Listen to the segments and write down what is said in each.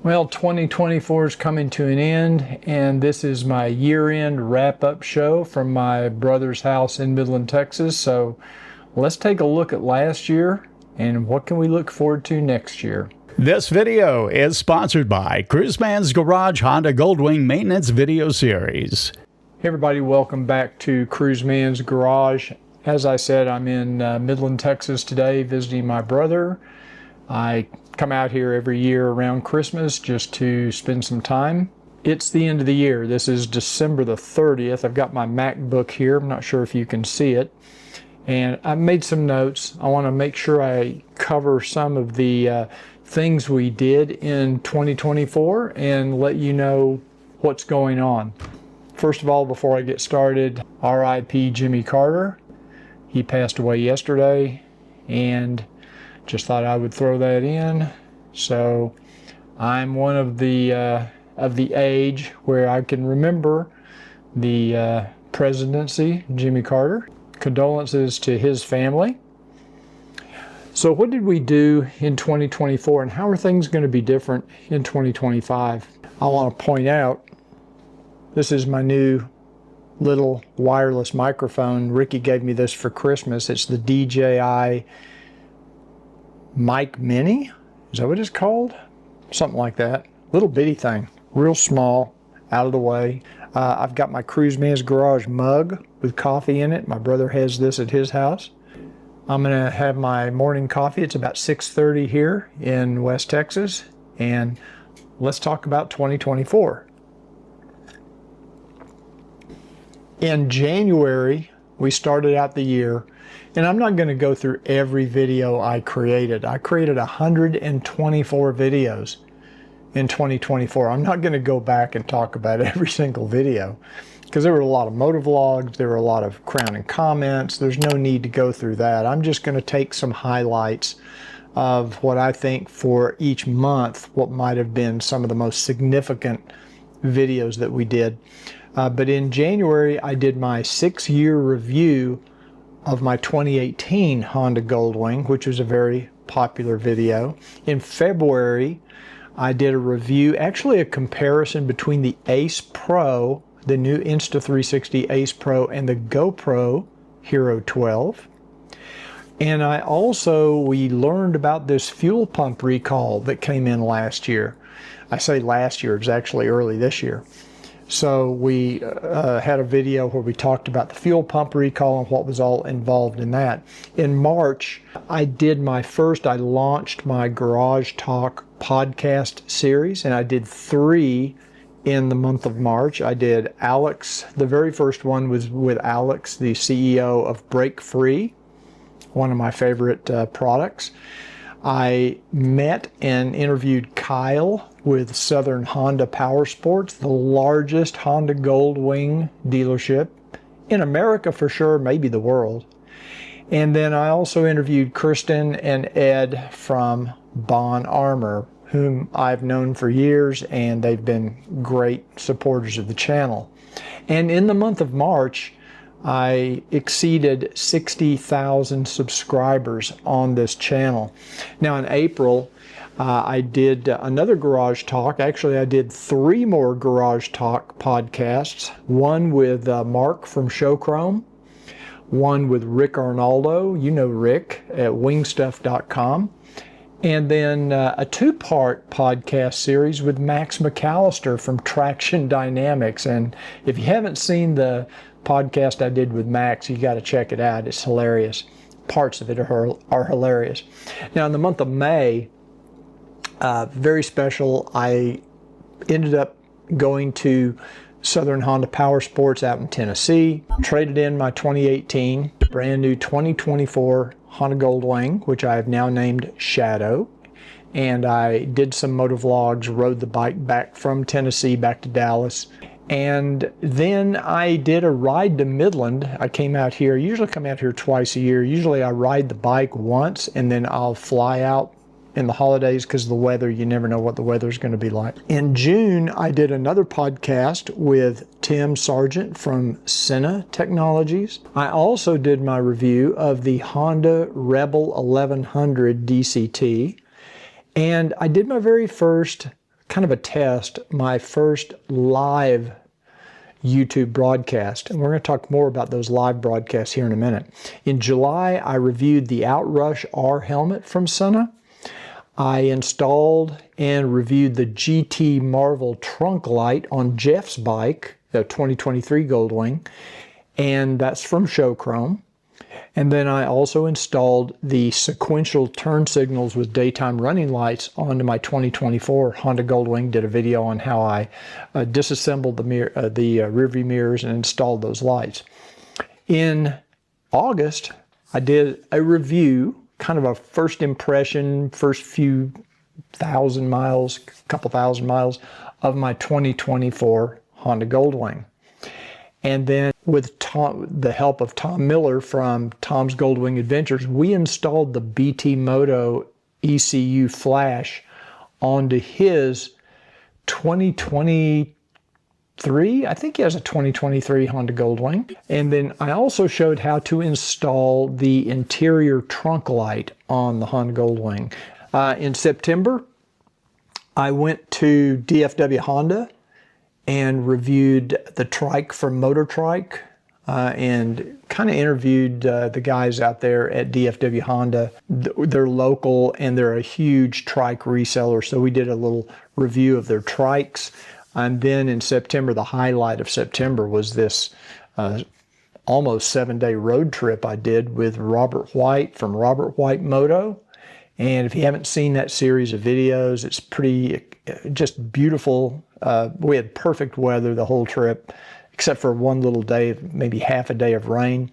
Well, 2024 is coming to an end, and this is my year-end wrap-up show from my brother's house in Midland, Texas. So let's take a look at last year and what can we look forward to next year. This video is sponsored by Cruiseman's Garage Honda Goldwing Maintenance Video Series. Hey everybody, welcome back to Cruiseman's Garage. As I said, I'm in Midland, Texas today visiting my brother. I come out here every year around Christmas just to spend some time. It's the end of the year. This is December the 30th. I've got my MacBook here. I'm not sure if you can see it. And I made some notes. I want to make sure I cover some of the things we did in 2024 and let you know what's going on. First of all, before I get started, R.I.P. Jimmy Carter. He passed away yesterday, and just thought I would throw that in. So I'm one of the age where I can remember the presidency, Jimmy Carter. Condolences to his family. So what did we do in 2024, and how are things going to be different in 2025? I want to point out, this is my new little wireless microphone. Ricky gave me this for Christmas. It's the DJI Mic Mini. Is that what it's called? Something like that. Little bitty thing. Real small, out of the way. I've got my Cruiseman's Garage mug with coffee in it. My brother has this at his house. I'm going to have my morning coffee. It's about 6:30 here in West Texas. And let's talk about 2024. In January, we started out the year, and I'm not going to go through every video I created. I created 124 videos in 2024. I'm not going to go back and talk about every single video because there were a lot of MOTOVLOGs, there were a lot of Crown and comments. There's no need to go through that. I'm just going to take some highlights of what I think for each month, what might have been some of the most significant videos that we did. But in January, I did my 6-year review of my 2018 Honda Goldwing, which was a very popular video. In February, I did a review, actually a comparison between the Ace Pro, the new Insta360 Ace Pro, and the GoPro Hero 12. And we learned about this fuel pump recall that came in last year. I say last year, it was actually early this year. So we had a video where we talked about the fuel pump recall and what was all involved in that. In March, I launched my Garage Talk podcast series, and I did 3 in the month of March. I did Alex. The very first one was with Alex, the CEO of Break Free, one of my favorite products. I met and interviewed Kyle with Southern Honda Power Sports, the largest Honda Goldwing dealership in America for sure, maybe the world. And then I also interviewed Kristen and Ed from Bon Armor, whom I've known for years, and they've been great supporters of the channel. And in the month of March, I exceeded 60,000 subscribers on this channel. Now in April, I did another Garage Talk. Actually, I did 3 more Garage Talk podcasts. One with Mark from Showchrome, one with Rick Arnaldo, you know Rick, at wingstuff.com, and then a 2-part podcast series with Max McAllister from Traction Dynamics. And if you haven't seen the podcast I did with Max, you got to check it out. It's hilarious. Parts of it are hilarious. Now in the month of May, very special, I ended up going to Southern Honda Power Sports out in Tennessee, traded in my 2018 brand new 2024 Honda Goldwing, which I have now named Shadow, and I did some MOTOVLOGs, rode the bike back from Tennessee back to Dallas. And then I did a ride to Midland. I came out here, usually come out here twice a year. Usually I ride the bike once and then I'll fly out in the holidays because of the weather. You never know what the weather is going to be like. In June, I did another podcast with Tim Sargent from Senna Technologies. I also did my review of the Honda Rebel 1100 DCT. And I did my very first kind of a test, my first live YouTube broadcast. And we're going to talk more about those live broadcasts here in a minute. In July, I reviewed the Outrush R helmet from Sena. I installed and reviewed the GT Marvel trunk light on Jeff's bike, the 2023 Goldwing, and that's from Showchrome. And then I also installed the sequential turn signals with daytime running lights onto my 2024 Honda Goldwing. Did a video on how I disassembled the rear view mirrors and installed those lights. In August, I did a review, kind of a first impression, first few thousand miles, couple thousand miles of my 2024 Honda Goldwing. And then with the help of Tom Miller from Tom's Goldwing Adventures, we installed the BT Moto ECU flash onto his 2023, I think he has a 2023 Honda Goldwing. And then I also showed how to install the interior trunk light on the Honda Goldwing. In September, I went to DFW Honda and reviewed the trike from Motor Trike and kind of interviewed the guys out there at DFW Honda. They're local and they're a huge trike reseller, so we did a little review of their trikes. And then in September, the highlight of September was this almost 7-day road trip I did with Robert White from Robert White Moto. And if you haven't seen that series of videos, it's pretty just beautiful. We had perfect weather the whole trip, except for one little day, maybe half a day of rain.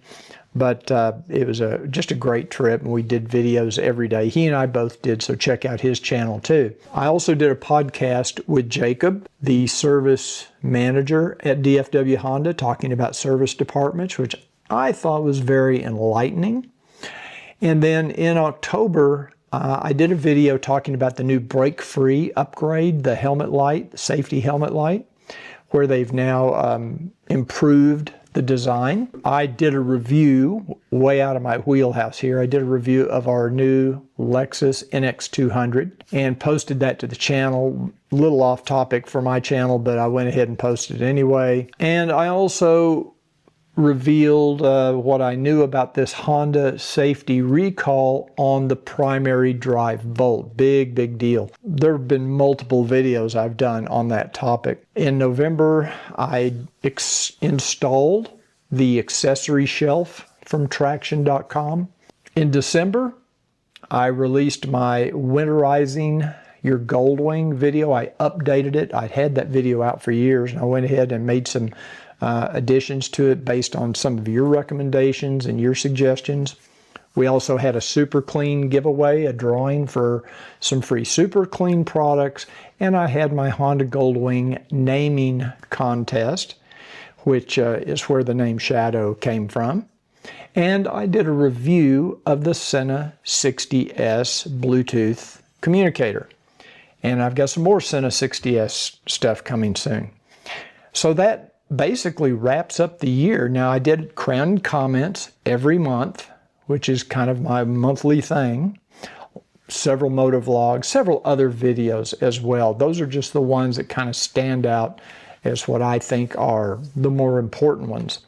But it was just a great trip, and we did videos every day. He and I both did, so check out his channel too. I also did a podcast with Jacob, the service manager at DFW Honda, talking about service departments, which I thought was very enlightening. And then in October, I did a video talking about the new brake-free upgrade, the helmet light, the safety helmet light, where they've now improved the design. I did a review way out of my wheelhouse here. I did a review of our new Lexus NX200 and posted that to the channel. A little off topic for my channel, but I went ahead and posted it anyway. And I also revealed what I knew about this Honda safety recall on the primary drive bolt. Big deal. There have been multiple videos I've done on that topic. In November, I installed the accessory shelf from Traction.com. In December, I released my winterizing your Goldwing video. I updated it. I'd had that video out for years, and I went ahead and made some additions to it based on some of your recommendations and your suggestions. We also had a Super Clean giveaway, a drawing for some free Super Clean products, and I had my Honda Goldwing naming contest, which is where the name Shadow came from. And I did a review of the Sena 60S Bluetooth communicator. And I've got some more Sena 60S stuff coming soon. So that basically wraps up the year. Now, I did crown comments every month, which is kind of my monthly thing. Several MOTOVLOGs, several other videos as well. Those are just the ones that kind of stand out as what I think are the more important ones.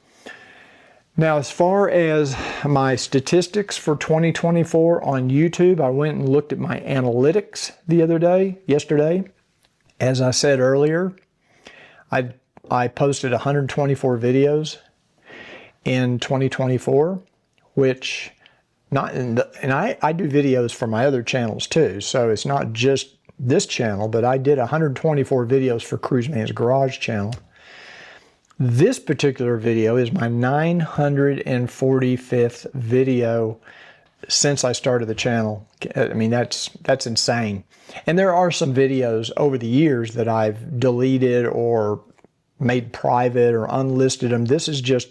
Now, as far as my statistics for 2024 on YouTube, I went and looked at my analytics yesterday. As I said earlier, I posted 124 videos in 2024, which and I do videos for my other channels too, so it's not just this channel, but I did 124 videos for Cruiseman's Garage channel. This particular video is my 945th video since I started the channel. I mean, that's insane. And there are some videos over the years that I've deleted or made private or unlisted them. This is just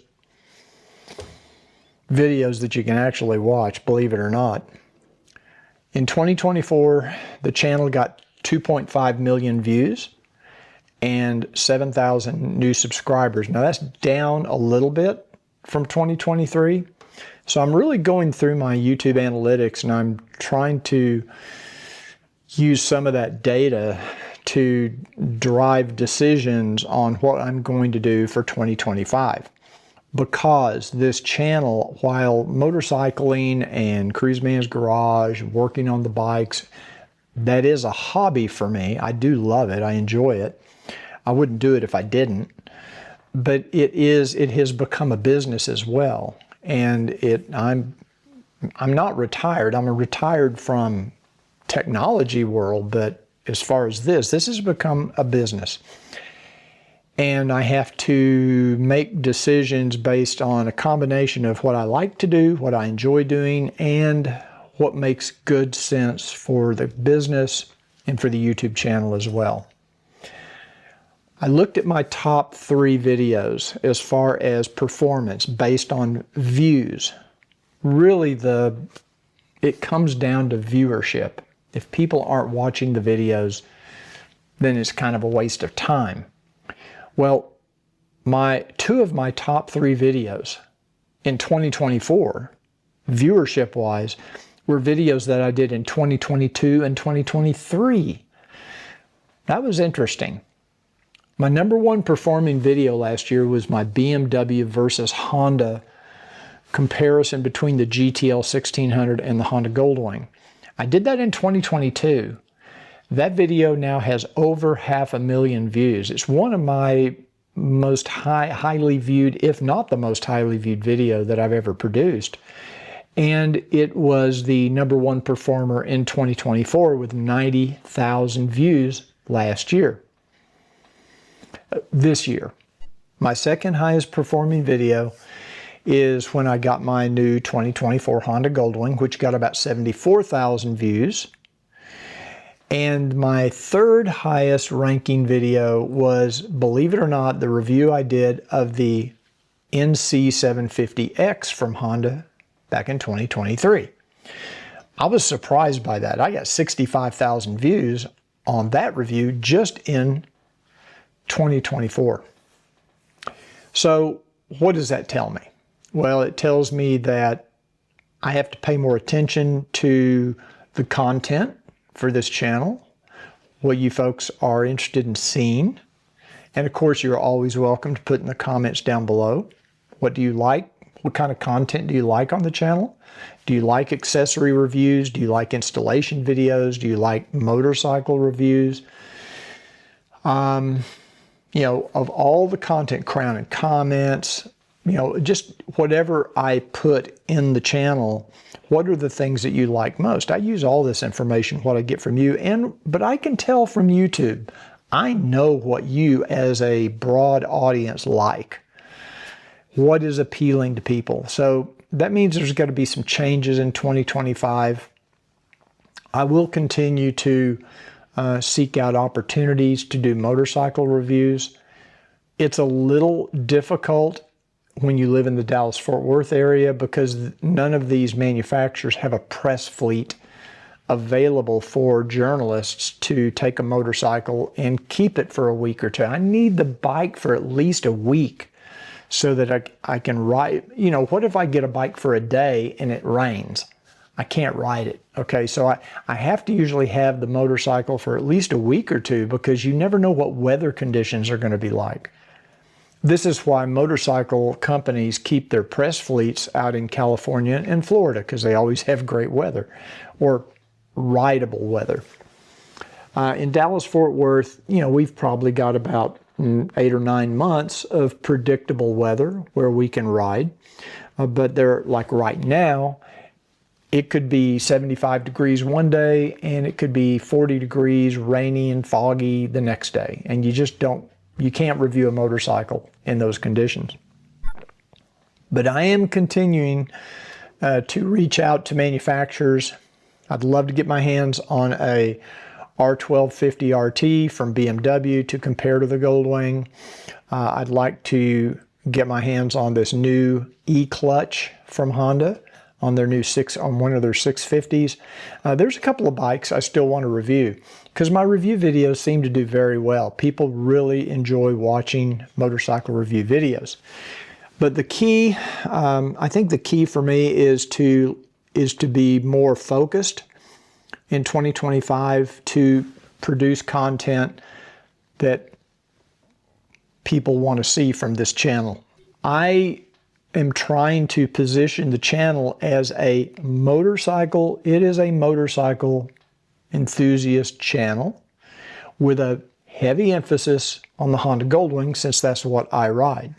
videos that you can actually watch, believe it or not. In 2024, the channel got 2.5 million views and 7,000 new subscribers. Now that's down a little bit from 2023. So I'm really going through my YouTube analytics and I'm trying to use some of that data to drive decisions on what I'm going to do for 2025. Because this channel, while motorcycling and Cruiseman's Garage, working on the bikes, that is a hobby for me. I do love it. I enjoy it. I wouldn't do it if I didn't. But it has become a business as well. And I'm not retired. I'm retired from technology world, but as far as this has become a business. And I have to make decisions based on a combination of what I like to do, what I enjoy doing, and what makes good sense for the business and for the YouTube channel as well. I looked at my top 3 videos as far as performance based on views. Really, it comes down to viewership. If people aren't watching the videos, then it's kind of a waste of time. Well, 2 of my top 3 videos in 2024, viewership-wise, were videos that I did in 2022 and 2023. That was interesting. My #1 performing video last year was my BMW versus Honda comparison between the GTL 1600 and the Honda Goldwing. I did that in 2022. That video now has over 500,000 views. It's one of my most highly viewed, if not the most highly viewed video that I've ever produced. And it was the #1 performer in 2024 with 90,000 views last year. This year, my second highest performing video is when I got my new 2024 Honda Goldwing, which got about 74,000 views. And my third highest ranking video was, believe it or not, the review I did of the NC750X from Honda back in 2023. I was surprised by that. I got 65,000 views on that review just in 2024. So what does that tell me? Well, it tells me that I have to pay more attention to the content for this channel, what you folks are interested in seeing. And of course, you're always welcome to put in the comments down below. What do you like? What kind of content do you like on the channel? Do you like accessory reviews? Do you like installation videos? Do you like motorcycle reviews? You know, of all the content, crown and comments, you know, just whatever I put in the channel, what are the things that you like most? I use all this information, what I get from you, but I can tell from YouTube. I know what you as a broad audience like. What is appealing to people? So that means there's got to be some changes in 2025. I will continue to seek out opportunities to do motorcycle reviews. It's a little difficult when you live in the Dallas-Fort Worth area because none of these manufacturers have a press fleet available for journalists to take a motorcycle and keep it for a week or 2. I need the bike for at least a week so that I can ride. You know, what if I get a bike for a day and it rains? I can't ride it. Okay, so I have to usually have the motorcycle for at least a week or 2 because you never know what weather conditions are going to be like. This is why motorcycle companies keep their press fleets out in California and Florida because they always have great weather or rideable weather. In Dallas-Fort Worth, you know, we've probably got about 8 or 9 months of predictable weather where we can ride. But they're like right now, it could be 75 degrees one day and it could be 40 degrees, rainy and foggy the next day. And you can't review a motorcycle in those conditions. But I am continuing to reach out to manufacturers. I'd love to get my hands on a R1250 RT from BMW to compare to the Goldwing. I'd like to get my hands on this new E-clutch from Honda on their new on one of their 650s. There's a couple of bikes I still want to review because my review videos seem to do very well. People really enjoy watching motorcycle review videos. But the key, I think the key for me is to be more focused in 2025 to produce content that people want to see from this channel. I am trying to position the channel as a motorcycle. It is a motorcycle enthusiast channel with a heavy emphasis on the Honda Goldwing, since that's what I ride.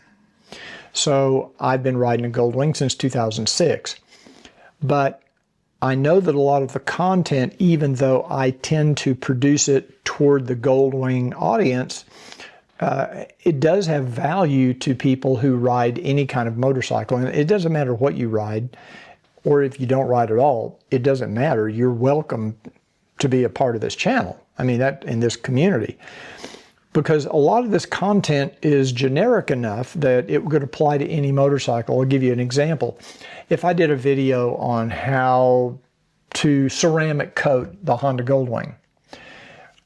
So I've been riding a Goldwing since 2006. But I know that a lot of the content, even though I tend to produce it toward the Goldwing audience, it does have value to people who ride any kind of motorcycle. And it doesn't matter what you ride, or if you don't ride at all, it doesn't matter. You're welcome to be a part of this channel. I mean, that in this community. Because a lot of this content is generic enough that it could apply to any motorcycle. I'll give you an example. If I did a video on how to ceramic coat the Honda Goldwing,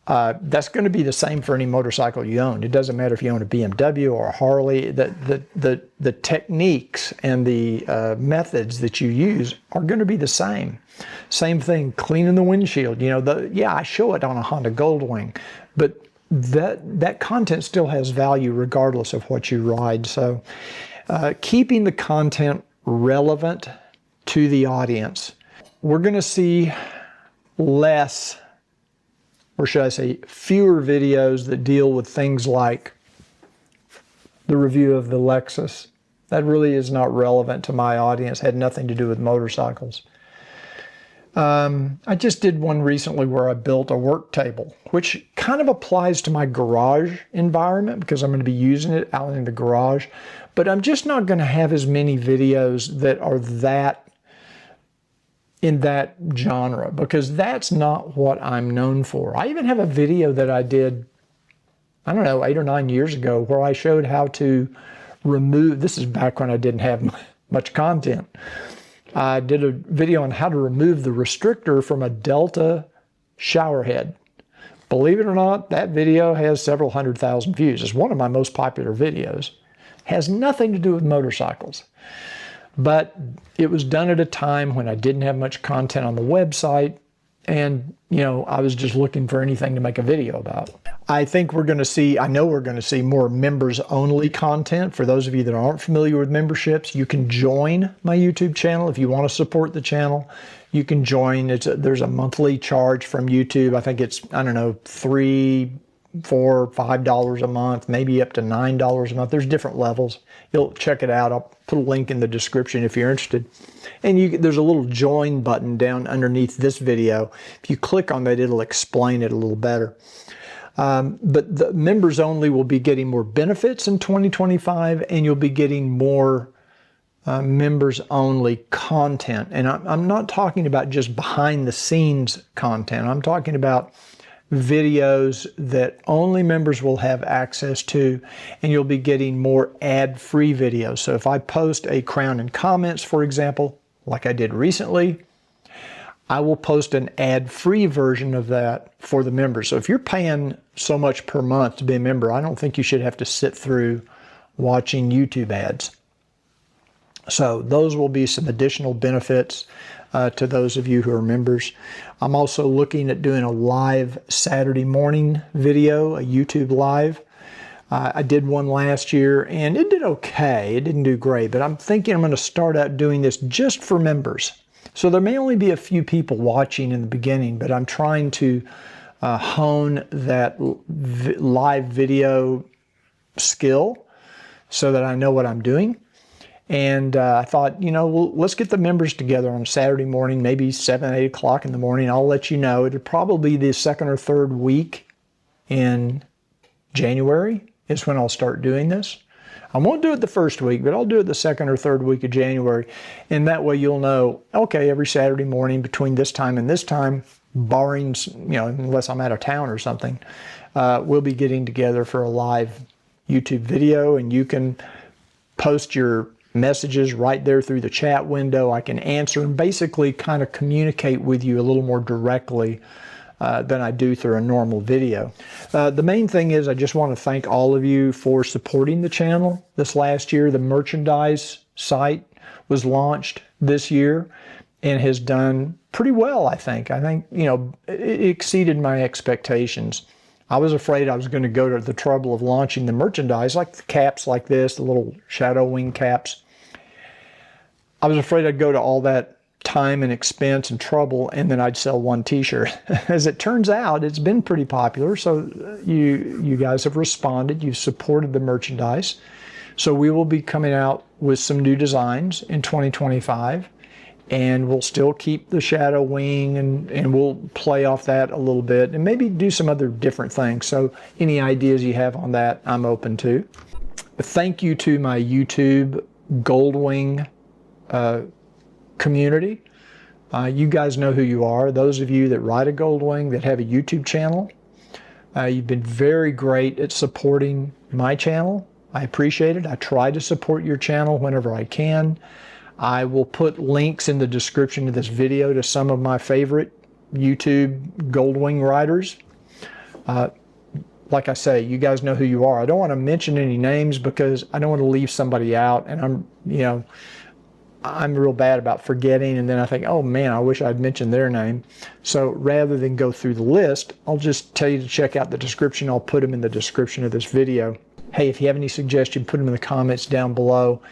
that's going to be the same for any motorcycle you own. It doesn't matter if you own a BMW or a Harley. The techniques and the methods that you use are going to be the same. Same thing, cleaning the windshield. You know, yeah, I show it on a Honda Goldwing, but that content still has value regardless of what you ride. So keeping the content relevant to the audience. We're going to see less, or should I say fewer, videos that deal with things like the review of the Lexus. That really is not relevant to my audience, had nothing to do with motorcycles. I just did one recently where I built a work table, which kind of applies to my garage environment because I'm going to be using it out in the garage. But I'm just not going to have as many videos that are in that genre, because that's not what I'm known for. I even have a video that I did, I don't know, 8 or 9 years ago, where I showed how to remove, this is back when I didn't have much content. I did a video on how to remove the restrictor from a Delta shower head. Believe it or not, that video has several 100,000 views. It's one of my most popular videos. Has nothing to do with motorcycles. But it was done at a time when I didn't have much content on the website, and I was just looking for anything to make a video about. I think we're going to see, I know we're going to see more members only content. For those of you that aren't familiar with memberships, you can join my YouTube channel if you want to support the channel. You can join. There's a monthly charge from YouTube. I think it's, I don't know, $3, $4, $5 a month, maybe up to $9 a month. There's different levels. You'll check it out. I'll put a link in the description if you're interested. And there's a little join button down underneath this video. If you click on that, it'll explain it a little better. But the members only will be getting more benefits in 2025, and you'll be getting more members only content. And I'm not talking about just behind the scenes content. I'm talking about videos that only members will have access to, and you'll be getting more ad-free videos. So if I post a Crown and Comments, for example, like I did recently, I will post an ad-free version of that for the members. So if you're paying so much per month to be a member, I don't think you should have to sit through watching YouTube ads. So those will be some additional benefits to those of you who are members. I'm also looking at doing a live Saturday morning video, a YouTube live. I did one last year and it did okay. It didn't do great, but I'm thinking I'm going to start out doing this just for members. So there may only be a few people watching in the beginning, but I'm trying to hone that live video skill so that I know what I'm doing. And I thought, let's get the members together on a Saturday morning, maybe 7, 8 o'clock in the morning. I'll let you know. It'll probably be the second or third week in January is when I'll start doing this. I won't do it the first week, but I'll do it the second or third week of January. And that way you'll know, okay, every Saturday morning between this time and this time, barring, unless I'm out of town or something, we'll be getting together for a live YouTube video, and you can post your messages right there through the chat window. I can answer and basically kind of communicate with you a little more directly than I do through a normal video. The main thing is I just want to thank all of you for supporting the channel this last year. The merchandise site was launched this year, and has done pretty well, I think. I think, you know, it exceeded my expectations. I was afraid I was going to go to the trouble of launching the merchandise, like the caps like this, the little shadow wing caps. I was afraid I'd go to all that time and expense and trouble, and then I'd sell one t-shirt. As it turns out, it's been pretty popular, so you guys have responded, you've supported the merchandise. So we will be coming out with some new designs in 2025, and we'll still keep the shadow wing, and we'll play off that a little bit and maybe do some other different things. So any ideas you have on that, I'm open to. Thank you to my YouTube Goldwing community. You guys know who you are. Those of you that ride a Goldwing, that have a YouTube channel, you've been very great at supporting my channel. I appreciate it. I try to support your channel whenever I can. I will put links in the description of this video to some of my favorite YouTube Goldwing riders. Like I say, you guys know who you are. I don't want to mention any names because I don't want to leave somebody out, and I'm real bad about forgetting, and then I think, oh man, I wish I'd mentioned their name. So rather than go through the list, I'll just tell you to check out the description. I'll put them in the description of this video. Hey, if you have any suggestions, put them in the comments down below.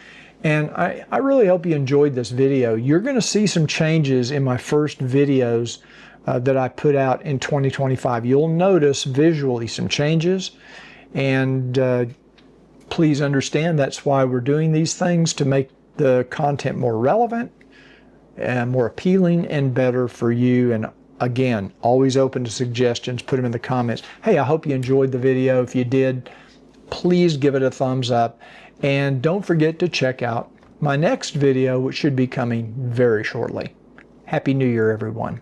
And I really hope you enjoyed this video. You're going to see some changes in my first videos that I put out in 2025. You'll notice visually some changes, and please understand that's why we're doing these things, to make the content more relevant and more appealing and better for you. And again, always open to suggestions. Put them in the comments. Hey, I hope you enjoyed the video. If you did, please give it a thumbs up. And don't forget to check out my next video, which should be coming very shortly. Happy New Year, everyone.